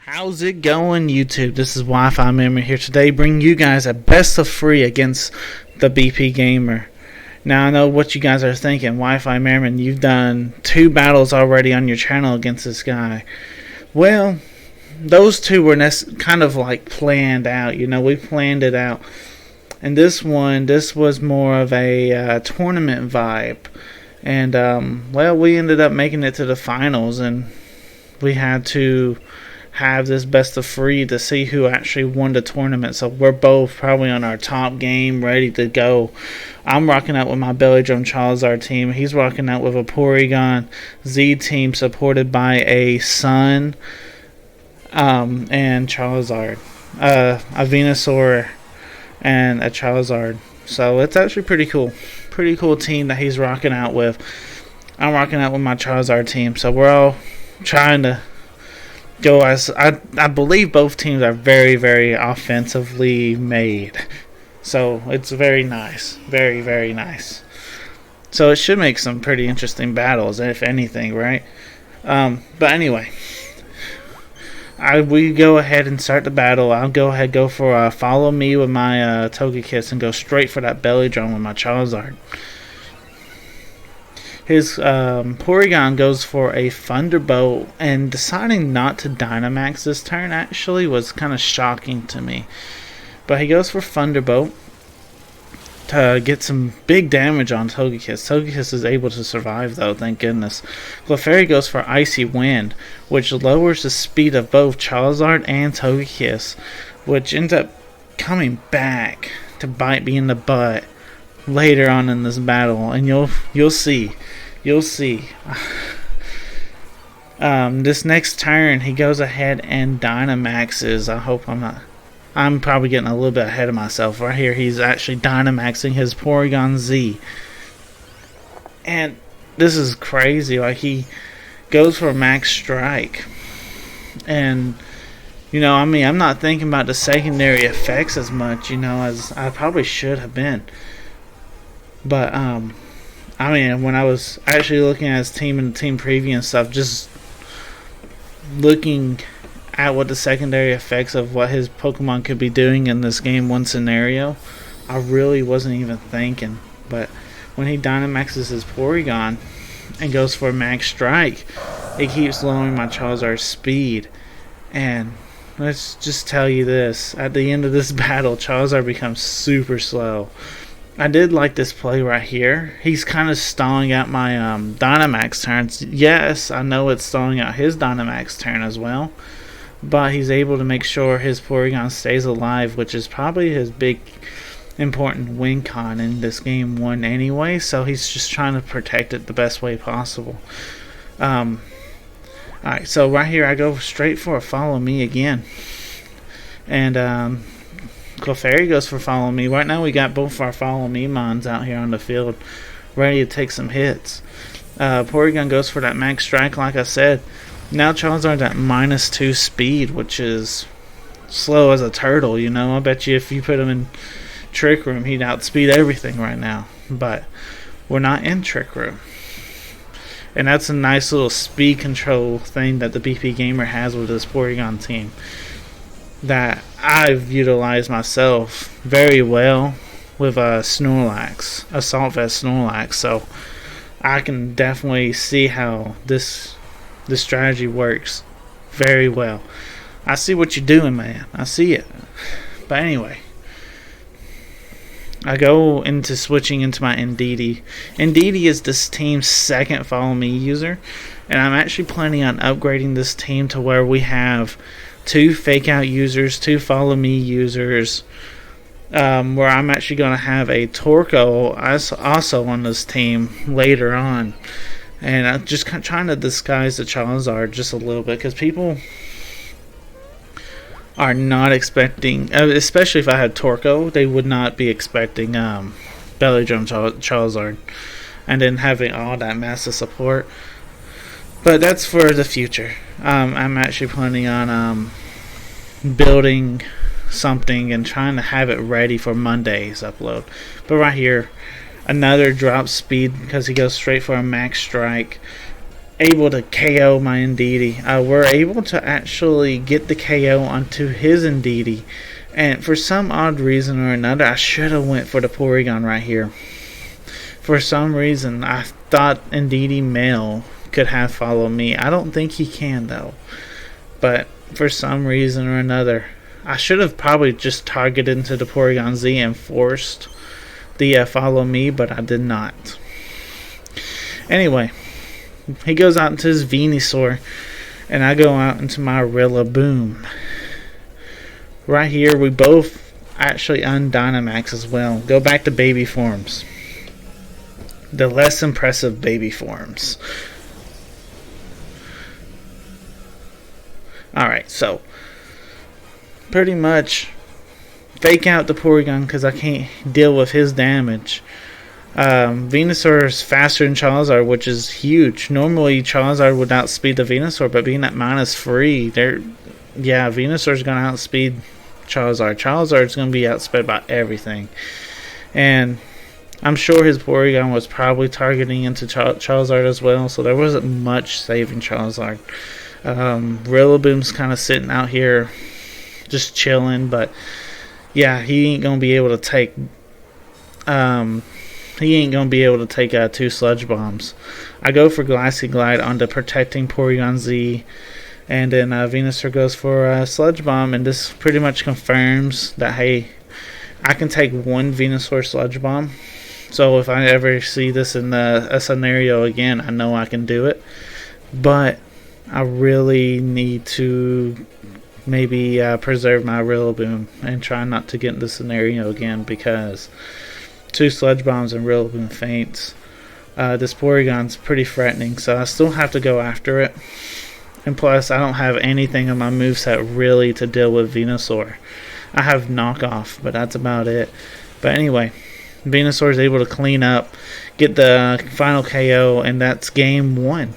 How's it going, YouTube? This is WifiMerriman here today, bringing you guys a best of 3 against the BP Gamer. Now, I know what you guys are thinking. WifiMerriman, you've done 2 battles already on your channel against this guy. Well, those 2 were kind of like planned out. You know, we planned it out. And this was more of a tournament vibe. And, well, we ended up making it to the finals, and we had to have this best of 3 to see who actually won the tournament. So we're both probably on our top game, ready to go. I'm rocking out with my Belly Drum Charizard team. He's rocking out with a Porygon Z team supported by a Sun and Charizard, a Venusaur and a Charizard. So it's actually pretty cool team that he's rocking out with. I'm rocking out with my Charizard team. So we're all trying to go as I believe both teams are very, very offensively made. So it's very nice. Very, very nice. So it should make some pretty interesting battles, if anything, right? But anyway, we go ahead and start the battle. I'll go for follow me with my Togekiss and go straight for that Belly Drum with my Charizard. His Porygon goes for a Thunderbolt, and deciding not to Dynamax this turn actually was kind of shocking to me. But he goes for Thunderbolt to get some big damage on Togekiss. Togekiss is able to survive though, thank goodness. Clefairy goes for Icy Wind, which lowers the speed of both Charizard and Togekiss, which ends up coming back to bite me in the butt later on in this battle, and you'll see. This next turn he goes ahead and Dynamaxes. I'm probably getting a little bit ahead of myself right here. He's actually Dynamaxing his Porygon Z, and this is crazy. Like, he goes for Max Strike, and I'm not thinking about the secondary effects as much, as I probably should have been. But when I was actually looking at his team and the team preview and stuff, just looking at what the secondary effects of what his Pokemon could be doing in this game 1 scenario, I really wasn't even thinking. But when he Dynamaxes his Porygon and goes for a Max Strike, it keeps lowering my Charizard's speed. And let's just tell you this, at the end of this battle, Charizard becomes super slow. I did like this play right here. He's kind of stalling out my Dynamax turns. Yes, I know it's stalling out his Dynamax turn as well, but he's able to make sure his Porygon stays alive, which is probably his big important win con in this game 1 anyway, so he's just trying to protect it the best way possible. Alright, so right here I go straight for a follow me again. And Clefairy goes for follow me. Right now we got both our follow me mons out here on the field ready to take some hits. Porygon goes for that Max Strike, like I said. Now Charizard's at -2 speed, which is slow as a turtle, I bet you if you put him in Trick Room, he'd outspeed everything right now. But we're not in Trick Room. And that's a nice little speed control thing that the BP Gamer has with his Porygon team that I've utilized myself very well with a Snorlax, Assault Vest Snorlax. So I can definitely see how this strategy works very well. I see what you're doing, man. I see it. But anyway, I go into switching into my Indeedee. Indeedee is this team's second follow me user, and I'm actually planning on upgrading this team to where we have 2 fake out users, 2 follow me users, where I'm actually going to have a Torkoal also on this team later on. And I'm just trying to disguise the Charizard just a little bit, because people are not expecting, especially if I had Torkoal, they would not be expecting Belly Drum Charizard and then having all that massive support. But that's for the future. I'm actually planning on building something and trying to have it ready for Monday's upload. But right here, another drop speed because he goes straight for a Max Strike. able to KO my Indeedee. We're able to actually get the KO onto his Indeedee. And for some odd reason or another, I should have went for the Porygon right here. For some reason, I thought Indeedee male could have Follow Me. I don't think he can, though. But for some reason or another, I should have probably just targeted into the Porygon Z and forced the Follow Me, but I did not. Anyway, he goes out into his Venusaur, and I go out into my Rillaboom. Right here, we both actually undynamax as well. Go back to baby forms. The less impressive baby forms. Alright, so pretty much fake out the Porygon because I can't deal with his damage. Venusaur is faster than Charizard, which is huge. Normally Charizard would outspeed the Venusaur, but being at -3, Venusaur is going to outspeed Charizard. Charizard is going to be outsped by everything. And I'm sure his Porygon was probably targeting into Charizard as well, so there wasn't much saving Charizard. Rillaboom's kind of sitting out here just chilling, but yeah, he ain't going to be able to take two Sludge Bombs. I go for Glassy Glide on the protecting Porygon Z, and then Venusaur goes for Sludge Bomb, and this pretty much confirms that, hey, I can take one Venusaur Sludge Bomb. So if I ever see this in a scenario again, I know I can do it. But I really need to maybe preserve my Rillaboom and try not to get in this scenario again, because two Sludge Bombs and Rillaboom faints. This Porygon's pretty threatening, so I still have to go after it. And plus, I don't have anything on my moveset really to deal with Venusaur. I have Knockoff, but that's about it. But anyway, Venusaur is able to clean up, get the final KO, and that's game 1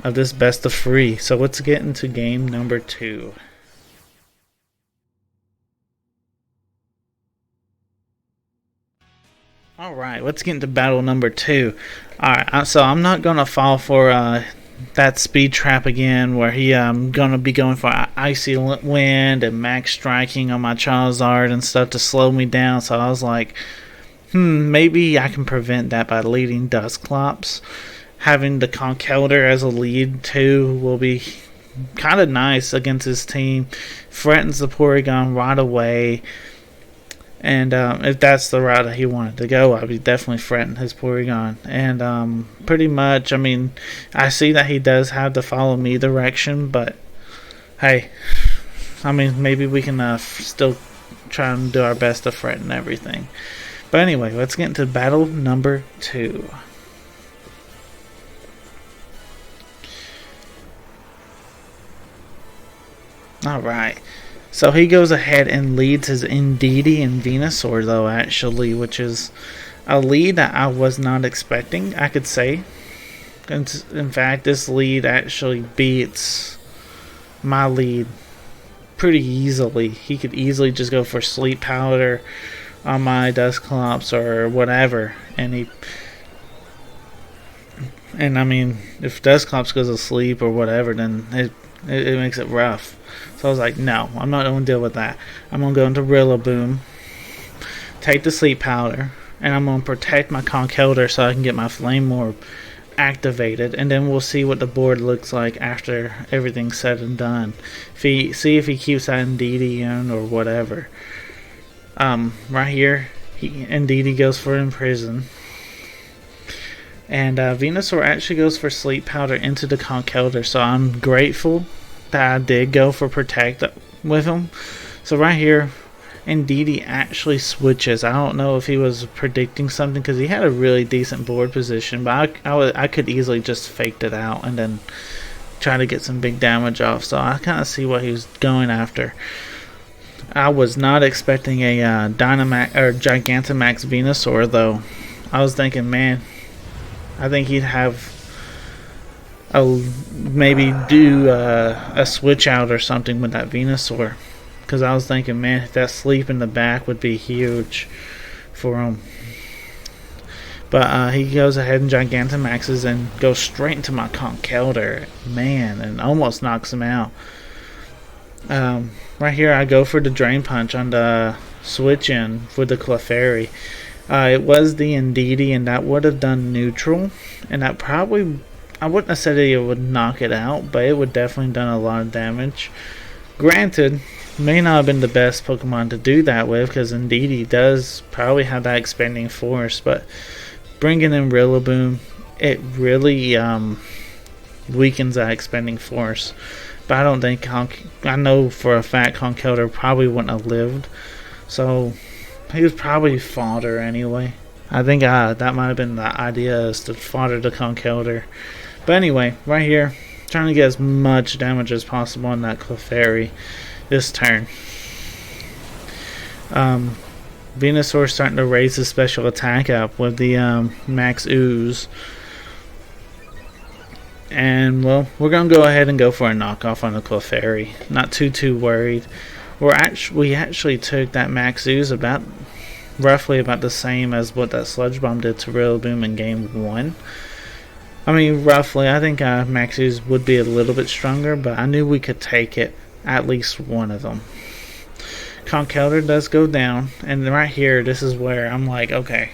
of this best of 3. So let's get into game number 2. Alright, let's get into battle number 2. Alright, so I'm not going to fall for that speed trap again, where I'm going to be going for Icy Wind and max striking on my Charizard and stuff to slow me down. So I was like, maybe I can prevent that by leading Dusclops. Having the Conkeldurr as a lead too will be kind of nice against his team. Threatens the Porygon right away. And if that's the route that he wanted to go, I'd be definitely threatening his Porygon. And pretty much, I mean, I see that he does have the Follow Me direction, but hey, I mean, maybe we can still try and do our best to threaten everything. But anyway, let's get into battle number 2. Alright. So he goes ahead and leads his Indeedee and Venusaur, though, actually, which is a lead that I was not expecting, I could say. In fact, this lead actually beats my lead pretty easily. He could easily just go for Sleep Powder on my Dusclops or whatever, and I mean, if Dusclops goes to sleep or whatever, then it makes it rough. So I was like, no, I'm not going to deal with that. I'm going to go into Rillaboom, take the Sleep Powder, and I'm going to protect my Conkeldurr so I can get my Flame Orb activated, and then we'll see what the board looks like after everything's said and done. See if he keeps that Indeedee in or whatever. Right here, Indeedee goes for Imprison. And Venusaur actually goes for Sleep Powder into the Conkeldurr, so I'm grateful that I did go for Protect with him. So right here, Indeedee actually switches. I don't know if he was predicting something, because he had a really decent board position, but I could easily just faked it out and then try to get some big damage off. So I kind of see what he was going after. I was not expecting a Dynamax or Gigantamax Venusaur, though. I was thinking, man, I think he'd have maybe do a switch out or something with that Venusaur, because I was thinking, man, that sleep in the back would be huge for him. But he goes ahead and Gigantamaxes and goes straight into my Conkeldurr, man, and almost knocks him out. Right here, I go for the Drain Punch on the switch in with the Clefairy. It was the Indeedee, and that would have done neutral, and that probably, I wouldn't have said it would knock it out, but it would definitely done a lot of damage. Granted, may not have been the best Pokemon to do that with, because Indeedee does probably have that expanding force, but bringing in Rillaboom, it really weakens that expanding force. But I don't think I know for a fact Conkeldurr probably wouldn't have lived, so he was probably fodder anyway. I think that might have been the idea, is to fodder the Conkeldurr. But anyway, right here, trying to get as much damage as possible on that Clefairy this turn. Venusaur starting to raise his special attack up with the Max Ooze. And, well, we're going to go ahead and go for a knockoff on the Clefairy. Not too worried. We actually took that Max Ooze roughly about the same as what that Sludge Bomb did to Rillaboom in Game 1. I mean, roughly. I think Max Ooze would be a little bit stronger, but I knew we could take it, at least one of them. Conkeldurr does go down, and right here, this is where I'm like, okay,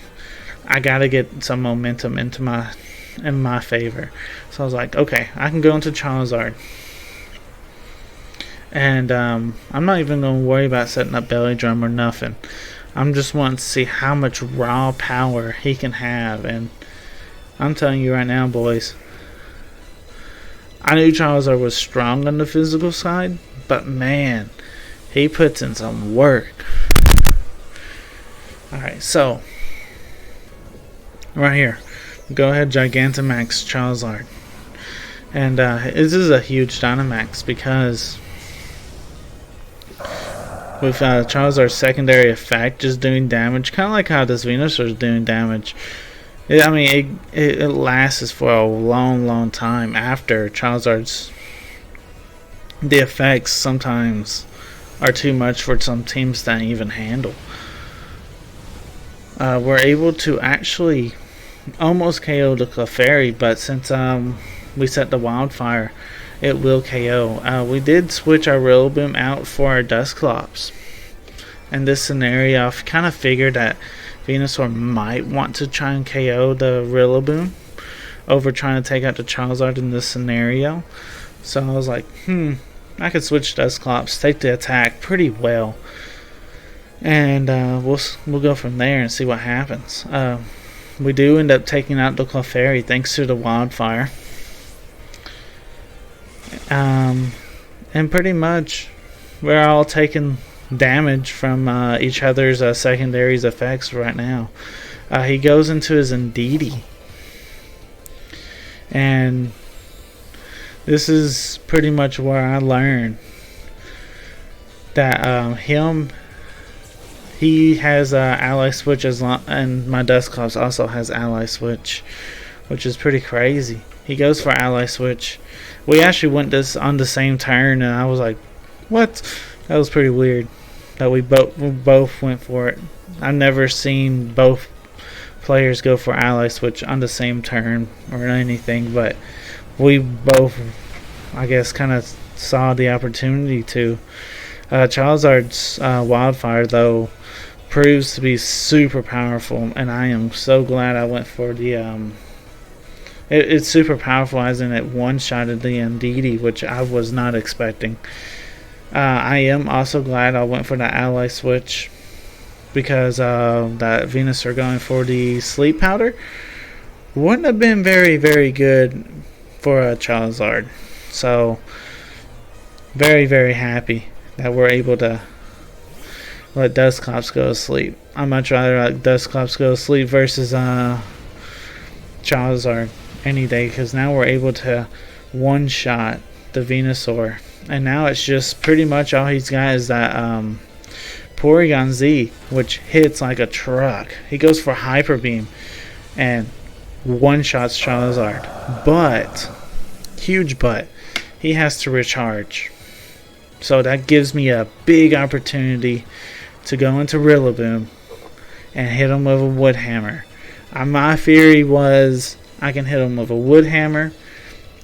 I got to get some momentum in my favor. So I was like, okay, I can go into Charizard. And I'm not even going to worry about setting up Belly Drum or nothing. I'm just wanting to see how much raw power he can have. And I'm telling you right now, boys, I knew Charizard was strong on the physical side, but man, he puts in some work. Alright, so right here, go ahead, Gigantamax Charizard. And this is a huge Dynamax because with Charizard's secondary effect just doing damage, kind of like how this Venusaur is doing damage. I mean, it lasts for a long time after Charizard's. The effects sometimes are too much for some teams to even handle. We're able to actually almost KO the Clefairy, but since we set the Wildfire, it will KO. We did switch our Rillaboom out for our Dusclops. In this scenario, I've kind of figured that Venusaur might want to try and KO the Rillaboom over trying to take out the Charizard in this scenario. So I was like, I could switch Dusclops, take the attack pretty well, and we'll go from there and see what happens. We do end up taking out the Clefairy thanks to the Wildfire. And pretty much we're all taking damage from each other's secondaries effects right now. He goes into his Indeedee, and this is pretty much where I learned that he has Ally Switch and my Dusclops also has Ally Switch, which is pretty crazy. He goes for Ally Switch. We actually went this on the same turn, and I was like, what? That was pretty weird that we both went for it. I've never seen both players go for Ally Switch on the same turn or anything, but we both, I guess, kind of saw the opportunity to. Charizard's Wildfire, though, proves to be super powerful, and I am so glad I went for the it's super powerful, as in it one-shotted the Indeedee, which I was not expecting. I am also glad I went for the Ally Switch, because that Venusaur going for the Sleep Powder wouldn't have been very good for a Charizard. So very happy that we're able to let Dusclops go to sleep. I'd much rather let Dusclops go to sleep versus Charizard any day, because now we're able to one-shot the Venusaur. And now it's just pretty much all he's got is that Porygon Z, which hits like a truck. He goes for Hyper Beam and one-shots Charizard. But, huge but, he has to recharge. So that gives me a big opportunity to go into Rillaboom and hit him with a Wood Hammer. My theory was I can hit him with a wood hammer.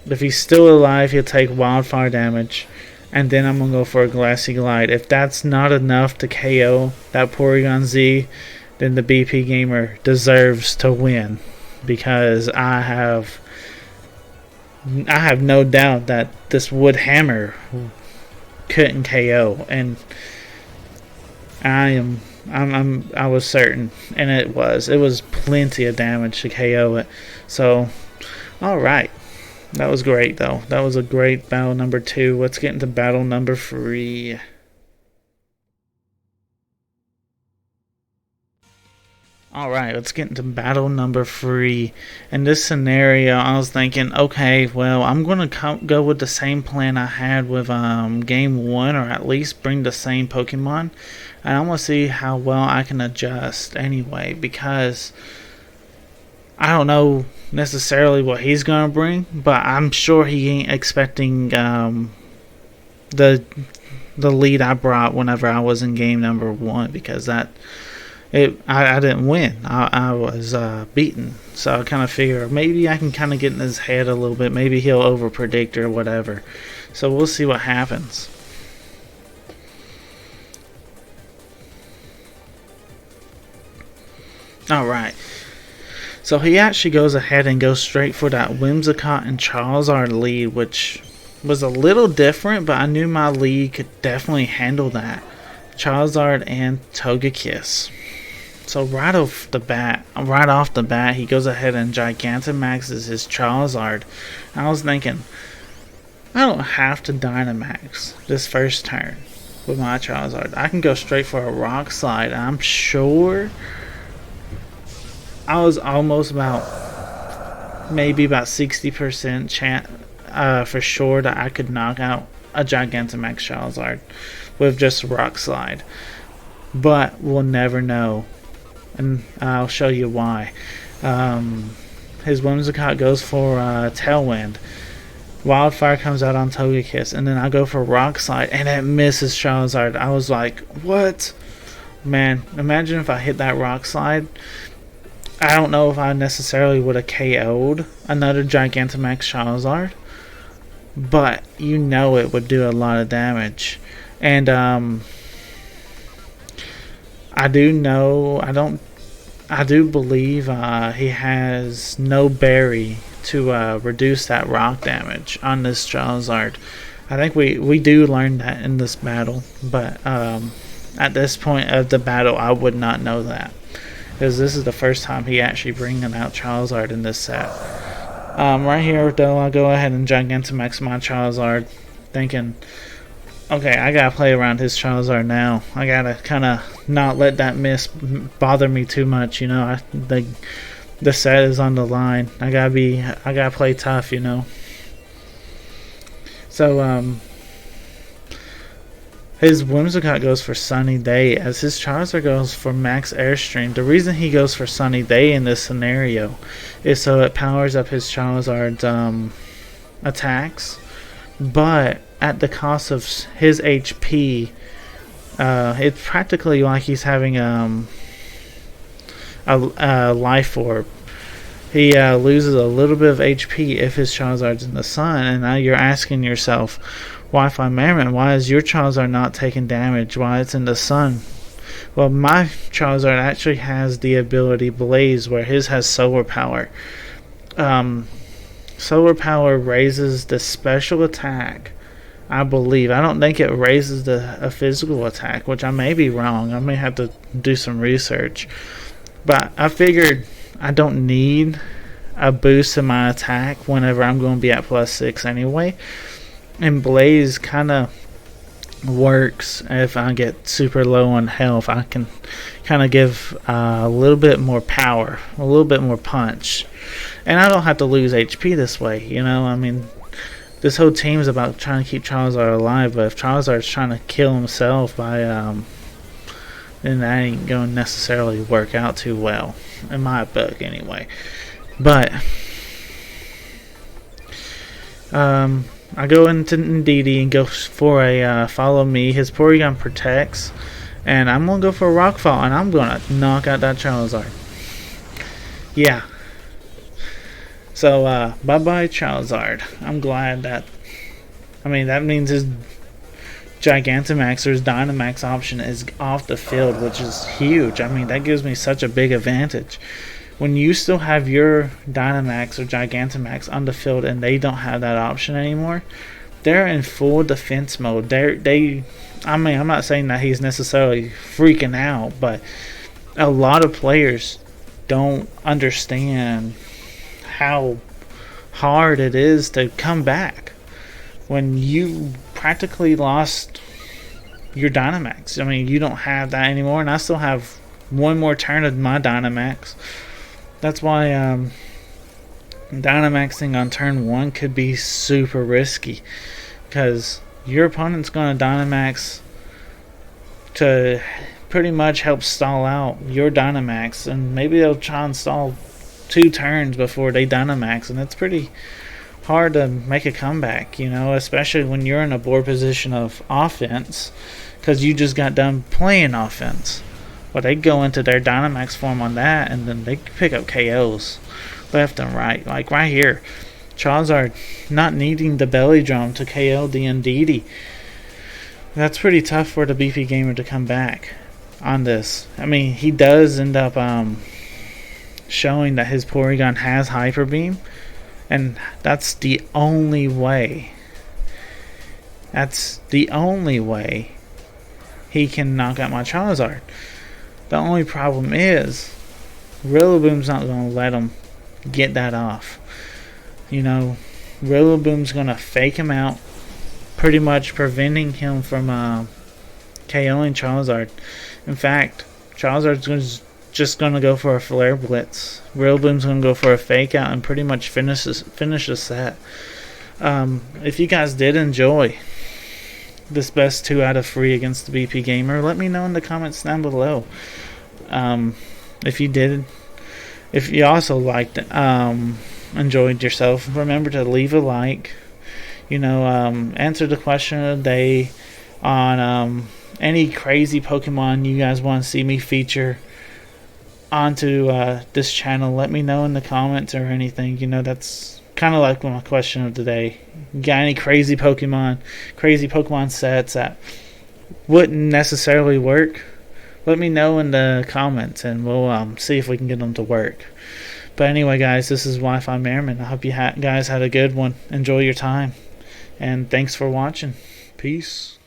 If he's still alive, he'll take wildfire damage. And then I'm going to go for a Glassy Glide. If that's not enough to KO that Porygon Z, then the BP Gamer deserves to win. Because I have no doubt that this wood hammer couldn't KO. And I was certain. And it was plenty of damage to KO it. So, alright. That was great, though. That was a great battle number 2. Let's get into battle number 3. Alright, let's get into battle number 3. In this scenario, I was thinking, okay, well, I'm going to go with the same plan I had with game 1, or at least bring the same Pokemon. And I'm going to see how well I can adjust anyway, because I don't know necessarily what he's gonna bring, but I'm sure he ain't expecting the lead I brought whenever I was in game number 1, because I didn't win. I was beaten. So I kind of figure maybe I can kind of get in his head a little bit. Maybe he'll overpredict or whatever. So we'll see what happens. Alright. So he actually goes ahead and goes straight for that Whimsicott and Charizard lead, which was a little different, but I knew my lead could definitely handle that. Charizard and Togekiss. So right off the bat, he goes ahead and Gigantamaxes his Charizard. I was thinking, I don't have to Dynamax this first turn with my Charizard. I can go straight for a Rock Slide. I'm sure I was almost maybe about 60% chance for sure that I could knock out a Gigantamax Charizard with just Rock Slide. But we'll never know. And I'll show you why. His Whimsicott goes for Tailwind. Wildfire comes out on Togekiss. And then I go for Rock Slide. And it misses Charizard. I was like, what? Man, imagine if I hit that Rock Slide. I don't know if I necessarily would have KO'd another Gigantamax Charizard, but you know it would do a lot of damage. And I do believe he has no berry to reduce that rock damage on this Charizard. I think we do learn that in this battle, but at this point of the battle, I would not know that, because this is the first time he actually bringing out Charizard in this set. Right here, though, I'll go ahead and Gigantamax my Charizard, thinking, okay, I gotta play around his Charizard now. I gotta kind of not let that miss bother me too much, you know. The set is on the line. I gotta play tough, you know. So his Whimsicott goes for Sunny Day, as his Charizard goes for Max Airstream. The reason he goes for Sunny Day in this scenario is so it powers up his Charizard's attacks, but at the cost of his HP. It's practically like he's having a life orb. He loses a little bit of HP if his Charizard's in the sun, and now you're asking yourself, WifiMerriman, why is your Charizard not taking damage while it's in the sun? Well, my Charizard actually has the ability Blaze, where his has solar power. Solar power raises the special attack, I believe. I don't think it raises a physical attack, which I may be wrong. I may have to do some research. But I figured I don't need a boost in my attack whenever I'm going to be at +6 anyway. And Blaze kind of works if I get super low on health. I can kind of give a little bit more power, a little bit more punch. And I don't have to lose HP this way, you know. I mean, this whole team is about trying to keep Charizard alive, but if Charizard's trying to kill himself by then that ain't going to necessarily work out too well, in my book anyway. But I go into Ndidi and go for a Follow Me. His Porygon protects, and I'm going to go for a Rockfall, and I'm going to knock out that Charizard. Yeah. So, bye-bye Charizard. I'm glad that... I mean, that means his Gigantamax or his Dynamax option is off the field, which is huge. I mean, that gives me such a big advantage. When you still have your Dynamax or Gigantamax on the field and they don't have that option anymore, they're in full defense mode. I mean, I'm not saying that he's necessarily freaking out, but a lot of players don't understand how hard it is to come back when you practically lost your Dynamax. I mean, you don't have that anymore, and I still have one more turn of my Dynamax. That's why Dynamaxing on turn 1 could be super risky, because your opponent's going to Dynamax to pretty much help stall out your Dynamax, and maybe they'll try and stall 2 turns before they Dynamax, and it's pretty hard to make a comeback, you know, especially when you're in a board position of offense, because you just got done playing offense. Well, they go into their Dynamax form on that, and then they pick up KOs left and right. Like right here, Charizard not needing the belly drum to KO the Indeedee. That's pretty tough for the BP Gamer to come back on this. I mean, he does end up showing that his Porygon has Hyper Beam, and that's the only way. That's the only way he can knock out my Charizard. The only problem is Rillaboom's not going to let him get that off. You know, Rillaboom's going to fake him out, pretty much preventing him from KOing Charizard. In fact, Charizard's just going to go for a Flare Blitz. Rillaboom's going to go for a fake out and pretty much finish the set. If you guys did enjoy this best 2 out of 3 against the BP Gamer, let me know in the comments down below. If you did, if you also liked enjoyed yourself, remember to leave a like. You know, answer the question of the day on any crazy Pokemon you guys want to see me feature onto this channel. Let me know in the comments or anything. You know, that's kind of like my question of the day. You got any crazy Pokemon sets that wouldn't necessarily work? Let me know in the comments, and we'll see if we can get them to work. But anyway, guys, this is WifiMerriman. I hope you guys had a good one. Enjoy your time, and thanks for watching. Peace.